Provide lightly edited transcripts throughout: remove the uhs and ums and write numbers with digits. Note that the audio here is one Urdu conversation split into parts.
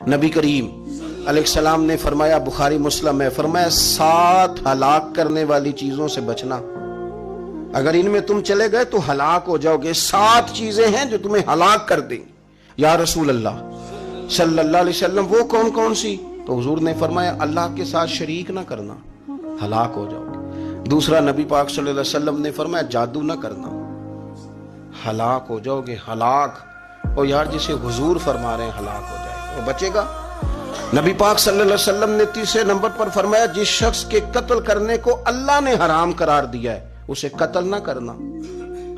نبی کریم علیہ السلام نے فرمایا، بخاری مسلم ہے، فرمایا 7 ہلاک کرنے والی چیزوں سے بچنا، اگر ان میں تم چلے گئے تو ہلاک ہو جاؤ گے۔ 7 چیزیں ہیں جو تمہیں ہلاک کر دیں۔ یا رسول اللہ صلی اللہ علیہ وسلم وہ کون کون سی؟ تو حضور نے فرمایا اللہ کے ساتھ شریک نہ کرنا، ہلاک ہو جاؤ گے۔ دوسرا نبی پاک صلی اللہ علیہ وسلم نے فرمایا جادو نہ کرنا، ہلاک ہو جاؤ گے، ہلاک۔ اور یار جسے حضور فرما رہے ہیں ہلاک ہو جائے گا، وہ بچے گا؟ نبی پاک صلی اللہ علیہ وسلم نے تیسرے نمبر پر فرمایا جس شخص کے قتل کرنے کو اللہ نے حرام قرار دیا ہے اسے قتل نہ کرنا،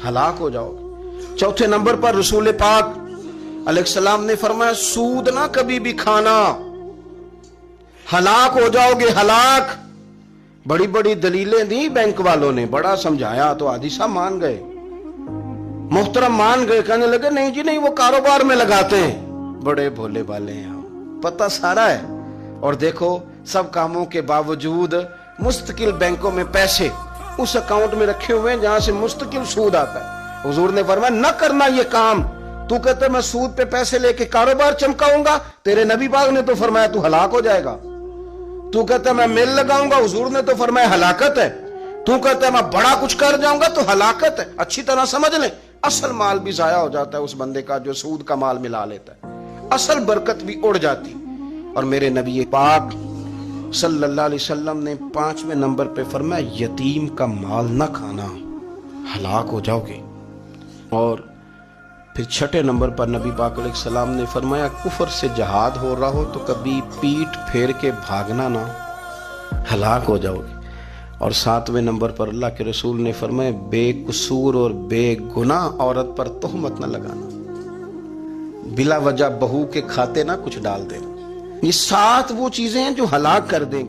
ہلاک ہو جاؤ گے۔ چوتھے نمبر پر رسول پاک علیہ السلام نے فرمایا سود نہ کبھی بھی کھانا، ہلاک ہو جاؤ گے، ہلاک۔ بڑی بڑی دلیلیں دی بینک والوں نے، بڑا سمجھایا تو عادی صاحب مان گئے، محترم مان گئے، کہنے لگے نہیں جی نہیں وہ کاروبار میں لگاتے ہیں۔ بڑے بھولے والے ہیں ہم، پتہ سارا ہے۔ اور دیکھو سب کاموں کے باوجود مستقل بینکوں میں پیسے اس اکاؤنٹ میں رکھے ہوئے ہیں جہاں سے مستقل سود آتا ہے۔ حضور نے فرمایا نہ کرنا یہ کام۔ تو کہتا ہے میں سود پہ پیسے لے کے کاروبار چمکاؤں گا، تیرے نبی پاک نے تو فرمایا تو ہلاک ہو جائے گا۔ تو کہتا ہے میں میل لگاؤں گا، حضور نے تو فرمایا ہلاکت ہے۔ تو کہتا ہے میں بڑا کچھ کر جاؤں گا تو ہلاکت ہے۔ اچھی طرح سمجھ لیں، اصل مال بھی ضائع ہو جاتا ہے اس بندے کا جو سود کا مال ملا لیتا ہے، اصل برکت بھی اڑ جاتی۔ اور میرے نبی پاک صلی اللہ علیہ وسلم نے 5ویں نمبر پہ فرمایا یتیم کا مال نہ کھانا، ہلاک ہو جاؤ گے۔ اور پھر 6 نمبر پر نبی پاک علیہ السلام نے فرمایا کفر سے جہاد ہو رہا ہو تو کبھی پیٹ پھیر کے بھاگنا نہ، ہلاک ہو جاؤ گے۔ اور 7ویں نمبر پر اللہ کے رسول نے فرمایا بے قصور اور بے گناہ عورت پر تہمت نہ لگانا، بلا وجہ بہو کے کھاتے نہ کچھ ڈال دینا۔ یہ 7 وہ چیزیں ہیں جو ہلاک کر دیں گی۔